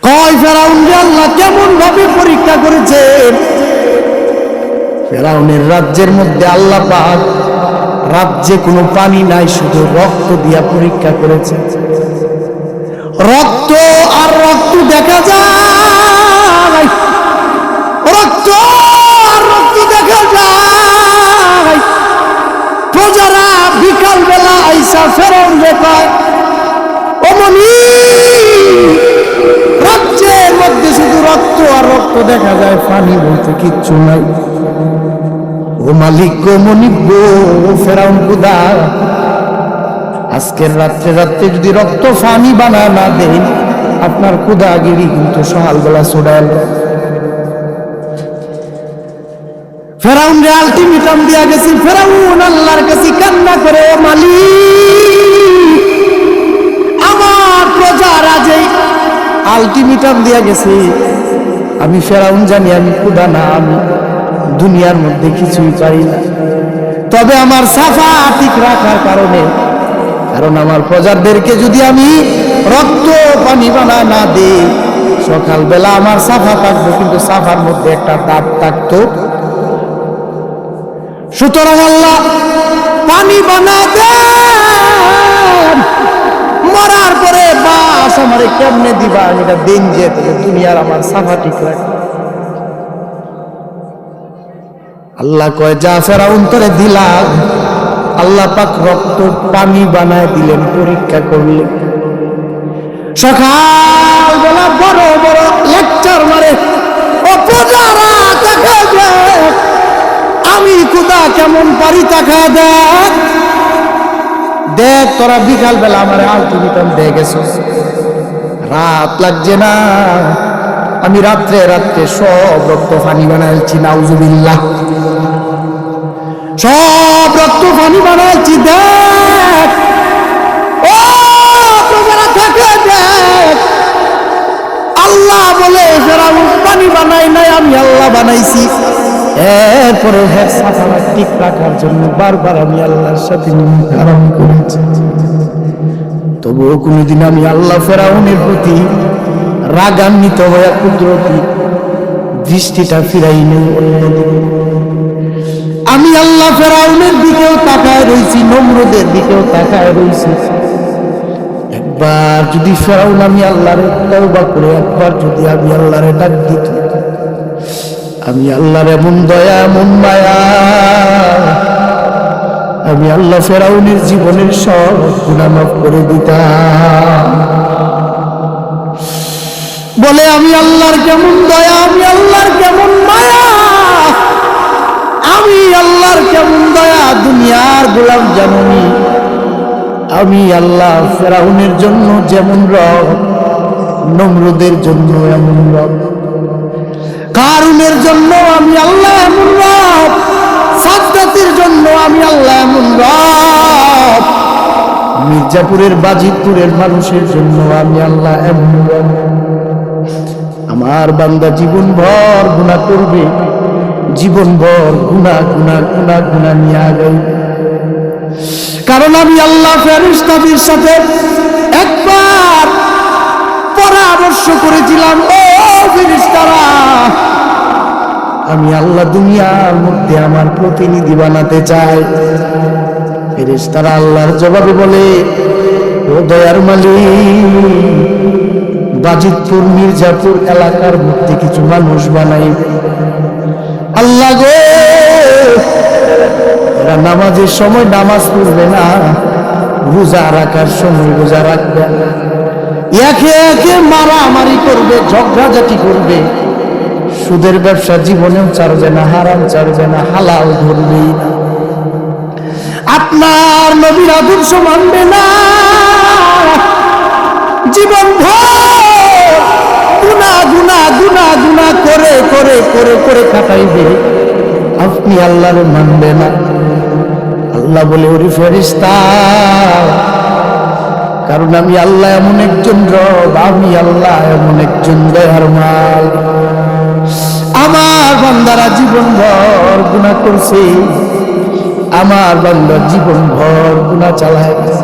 কয় ফেরাউনকে আল্লাহ কেমন ভাবে পরীক্ষা করেছেন। ফেরাউনের রাজ্যের মধ্যে আল্লাহ পাক রাজ্যে কোনো পানি নাই, শুধু রক্ত দিয়া পরীক্ষা করেছে। রক্ত আর রক্ত দেখা যায়, রক্ত আর রক্ত দেখা যায়। প্রজারা বিকাল বেলা আইসা ফেরাউন কয়, অমনি রাজ্যের মধ্যে শুধু রক্ত আর রক্ত দেখা যায়, পানি বলতে কিচ্ছু নাই। ও মালিক গো, মনিক গো, ফেরাউন খুদা, আজকের রাত্রে রাত্রে যদি রক্ত পানি বানায় না দেন, আপনার খুদাগিরি কিন্তু সকালবেলা ছড়ায়। ফেরাউন রে আলটিমেটাম দিয়া গেছি। ফেরাউন আল্লাহর কাছে কান্না করে, ও মালিক, আমার প্রজারা যে আলটিমেটাম দিয়া গেছে, আমি ফেরাউন জানি আমি খুদা না, আমি দুনিয়ার মধ্যে কিছুই পারি না। তবে আমার সাফা ঠিক রাখার কারণে, কারণ আমার প্রজাদেরকে যদি আমি রক্ত পানি বানা না দেই, সকালবেলা আমার সাফা থাকবে, কিন্তু সাফার মধ্যে একটা দাঁত থাকতো। সুতরাং আল্লাহ পানি বানা দেন, মরার পরে বাস আমারে কেমনে দিবা, এটা দিন যে দুনিয়ার আমার সাফা ঠিক রাখবে। আল্লাহ কয়, যা ফেরাউন তোরে দিলাম। আল্লাহ পাক রক্ত পানি বানায় দিলেন, পরীক্ষা করলেন। সকালবেলা বড় বড় লেকচার মারে, ও প্রজারা দেখা যায় আমি খুদা কেমন পারি, তাকা দেখ দেখ, তোরা বিকাল বেলা আমার আলটিমেটাম দিয়ে গেছ, রাত লাগছে না, আমি রাত্রে রাত্রে সব রক্ত পানি বানাইছি, নাউজুবিল্লাহ, সব রক্ত পানি বানাইছি, দেখ ও প্রজারা থাকে দেখ। আল্লাহ বলে, ফেরাউন পানি বানাই নাই, আমি আল্লাহ বানাইছি। এরপরে সাফা ঠিক রাখার জন্য বারবার আমি আল্লাহর সাথে আরাম করেছি, তবুও কোনোদিন আমি আল্লাহ ফেরাউনের প্রতি রাগান্বিত হয়ে কুদরতি দৃষ্টিটা ফিরাই নেই অন্যদিকে। আমি আল্লাহ ফেরাউনের দিকেও তাকায় রয়েছি, নমরুদের দিকেও তাকায় রয়েছি। একবার যদি ফেরাউন আমি আল্লাহরে তওবা করে একবার যদি আমি আল্লাহরে ডাক দিত, আমি আল্লাহর এমন দয়া এমন মায়া, আমি আল্লাহ ফেরাউনের জীবনের সব গুনাহ মাফ করে দিতাম। বলে আমি আল্লাহর কেমন দয়া, আমি আল্লাহর কেমন মায়া, আমি আল্লাহর কেমন দয়া, দুনিয়ার গোলাম জানুনি। আমি আল্লাহ ফেরাউনের জন্য যেমন রব, নমরুদের জন্য এমন রব, কারুনের জন্য আমি আল্লাহ এমন রব, সাদ্দাতের জন্য আমি আল্লাহ এমন রব, মির্জাপুরের বাজিতপুরের মানুষের জন্য আমি আল্লাহ এমন রব। আমার বান্দা জীবন ভর গুনাহ করবে, জীবন ভর গুনাহ গুনাহ গুনাহ গুনাহ নিয়ে আগাইবে, কারণ আমি আল্লাহ ফেরেশতাদের সাথে একবার পরামর্শ করেছিলাম, ও ফেরেশতারা, আমি আল্লাহ দুনিয়ার মধ্যে আমার প্রতিনিধি বানাতে চাই। ফেরেশতারা আল্লাহর জবাবে বলে, ও দয়ার মালিক, বাজিতপুর মির্জাপুর এলাকার মধ্যে কিছু মানুষ বানাই। আল্লাহ গো, এরা নামাজের সময় নামাজ পড়বে না, রোজা রাখার সময় রোজা রাখবে, একে একে মারামারি করবে, ঝগড়াঝাটি করবে, সুদের ব্যবসা জীবনেও ছাড়বে না, হারাম ছাড়বে না, হালাল ধরবেই না, আপনার নবীর আদর্শ মানবে না, জীবন ভর গুনাহ গুনাহ গুনাহ গুনাহ করে করে করে করে কাটাইবে, আপনি আল্লাহরে মানবে না। আল্লাহ বলে, ওরে ফেরেশতা, কারণ আমি আল্লাহ এমন একজন রব, আমি আল্লাহ এমন একজন দয়ার মাল, আমার বান্দারা জীবন ভর গুনাহ করছে, আমার বান্দা জীবন ভর গুনাহ চালায় গেছে,